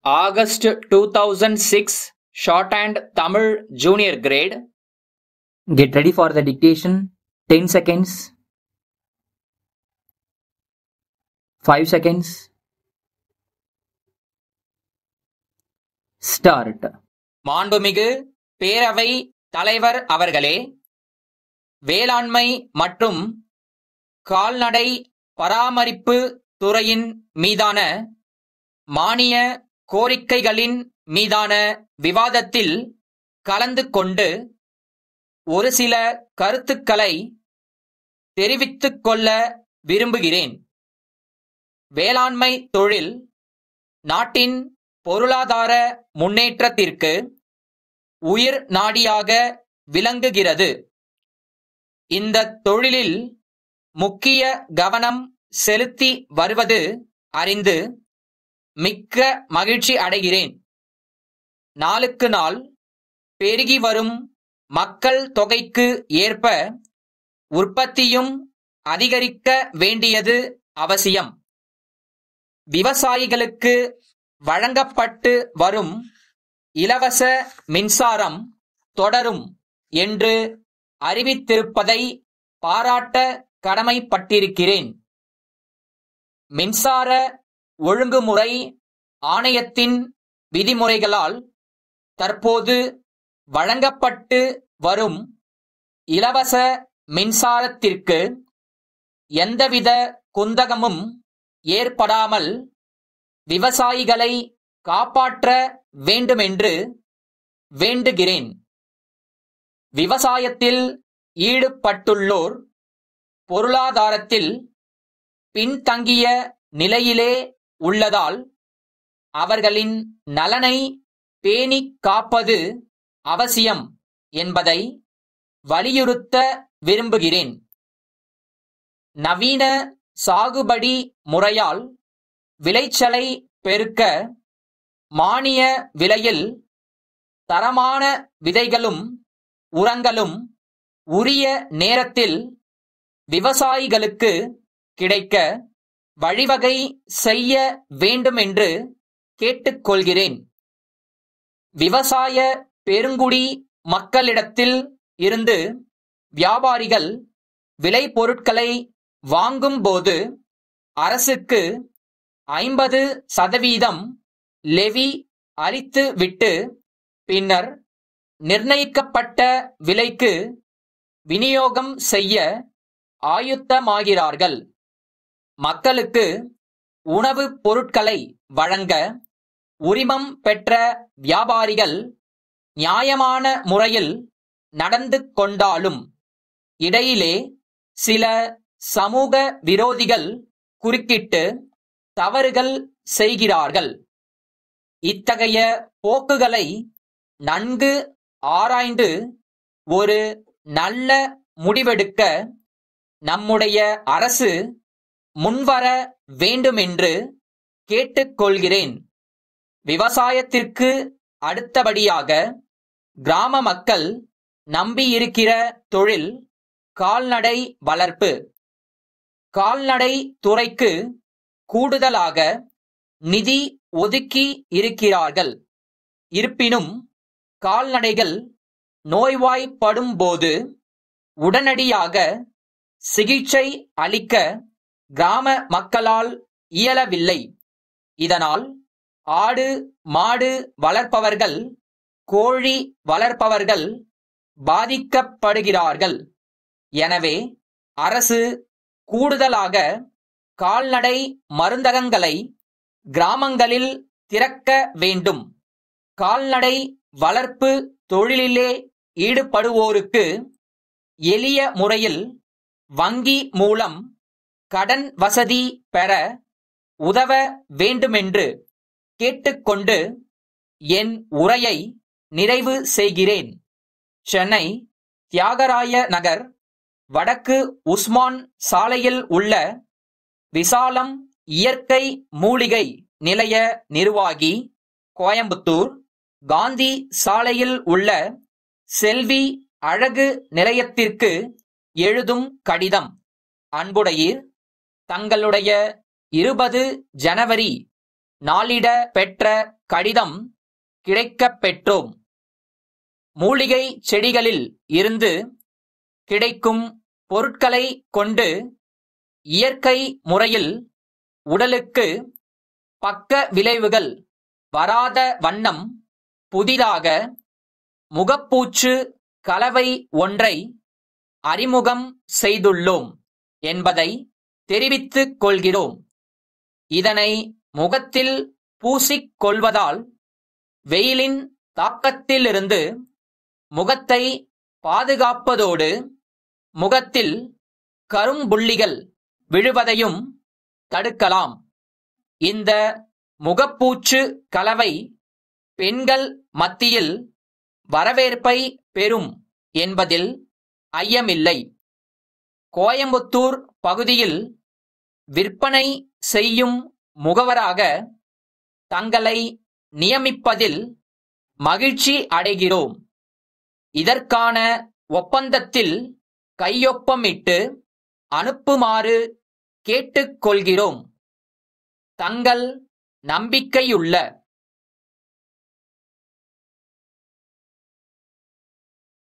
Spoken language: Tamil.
August 2006 Shorthand Tamil Junior Grade. Get ready for the dictation. 10 seconds. 5 seconds. Start. மாண்புமிகு பேரவை தலைவர் அவர்களே, வேளாண்மை மற்றும் கால்நடை பராமரிப்பு துறையின் மீதான மானிய கோரிக்கைகளின் மீதான விவாதத்தில் கலந்து கொண்டு ஒரு சில கருத்துக்களை தெரிவித்துக் கொள்ள விரும்புகிறேன். வேளாண்மை தொழில் நாட்டின் பொருளாதார முன்னேற்றத்திற்கு உயிர் நாடியாக விளங்குகிறது. இந்த தொழிலில் முக்கிய கவனம் செலுத்தி வருவது அறிந்து மிக்க மகிழ்ச்சி அடைகிறேன். நாளுக்கு நாள் பெருகி வரும் மக்கள் தொகைக்கு ஏற்ப உற்பத்தியும் அதிகரிக்க வேண்டியது அவசியம். விவசாயிகளுக்கு வழங்கப்பட்டு வரும் இலவச மின்சாரம் தொடரும் என்று அறிவித்திருப்பதை பாராட்ட கடமைப்பட்டிருக்கிறேன். மின்சார ஒழுங்குமுறை ஆணையத்தின் விதிமுறைகளால் தற்போது வழங்கப்பட்டு வரும் இலவச மின்சாரத்திற்கு எந்தவித குந்தகமும் ஏற்படாமல் விவசாயிகளை காப்பாற்ற வேண்டுமென்று வேண்டுகிறேன். விவசாயத்தில் ஈடுபட்டுள்ளோர் பொருளாதாரத்தில் பின்தங்கிய நிலையிலே உள்ளதால் அவர்களின் நலனை பேணிக் காப்பது அவசியம் என்பதை வலியுறுத்த விரும்புகிறேன். நவீன சாகுபடி முறையால் விளைச்சலை பெருக்க மானிய விலையில் தரமான விதைகளும் உரங்களும் உரிய நேரத்தில் விவசாயிகளுக்கு கிடைக்க வழிவகை செய்ய வேண்டுமென்று கேட்டுக்கொள்கிறேன். விவசாய பெருங்குடி மக்களிடத்தில் இருந்து வியாபாரிகள் விளைபொருட்களை வாங்கும்போது அரசுக்கு 50% லெவி அளித்துவிட்டு பின்னர் நிர்ணயிக்கப்பட்ட விலைக்கு விநியோகம் செய்ய ஆயுத்தமாகிறார்கள். மக்களுக்கு உணவுப் பொருட்களை வழங்க உரிமம் பெற்ற வியாபாரிகள் நியாயமான முறையில் நடந்து கொண்டாலும் இடையிலே சில சமூக விரோதிகள் குறுக்கிட்டு தவறுகள் செய்கிறார்கள். இத்தகைய போக்குகளை நன்கு ஆராய்ந்து ஒரு நல்ல முடிவெடுக்க நம்முடைய அரசு முன்வர வேண்டுமென்று கேட்டுக்கொள்கிறேன். விவசாயத்திற்கு அடுத்தபடியாக கிராம மக்கள் நம்பியிருக்கிற தொழில் கால்நடை வளர்ப்பு. கால்நடை துறைக்கு கூடுதலாக நிதி ஒதுக்கி இருக்கிறார்கள். இருப்பினும் கால்நடைகள் நோய்வாய்ப்படும் போது உடனடியாக சிகிச்சை அளிக்க கிராம மக்களால் இயலவில்லை. இதனால் ஆடு மாடு வளர்ப்பவர்கள் கோழி வளர்ப்பவர்கள் பாதிக்கப்படுகிறார்கள். எனவே அரசு கூடுதலாக கால்நடை மருந்தகங்களை கிராமங்களில் திறக்க வேண்டும். கால்நடை வளர்ப்பு தொழிலிலே ஈடுபடுவோருக்கு எளிய முறையில் வங்கி மூலம் கடன் வசதி பெற உதவ வேண்டுமென்று கேட்டுக்கொண்டு என் உரையை நிறைவு செய்கிறேன். சென்னை தியாகராய நகர் வடக்கு உஸ்மான் சாலையில் உள்ள விசாலம் இயற்கை மூலிகை நிலைய நிர்வாகி, கோயம்புத்தூர் காந்தி சாலையில் உள்ள செல்வி அழகு நிலையத்திற்கு எழுதும் கடிதம். அன்புடையீர், தங்களுடைய 20 ஜனவரி நாளிட பெற்ற கடிதம் கிடைக்கப் பெற்றோம். மூலிகை செடிகளில் இருந்து கிடைக்கும் பொருட்களை கொண்டு இயற்கை முறையில் உடலுக்கு பக்க விளைவுகள் வராத வண்ணம் புதிதாக முகப்பூச்சு கலவை ஒன்றை அறிமுகம் செய்துள்ளோம் என்பதை தெரிவித்துக் கொள்கிறோம். இதனை முகத்தில் பூசிக் கொள்வதால் வெயிலின் தாக்கத்திலிருந்து முகத்தை பாதுகாப்பதோடு முகத்தில் கரும்புள்ளிகள் விழுவதையும் தடுக்கலாம். இந்த முகப்பூச்சு கலவை பெண்கள் மத்தியில் வரவேற்பை பெறும் என்பதில் ஐயமில்லை. கோயம்புத்தூர் பகுதியில் விற்பனை செய்யும் முகவராக தங்களை நியமிப்பதில் மகிழ்ச்சி அடைகிறோம். இதற்கான ஒப்பந்தத்தில் கையொப்பமிட்டு அனுப்புமாறு கேட்டுக்கொள்கிறோம். தங்கள் நம்பிக்கையுள்ள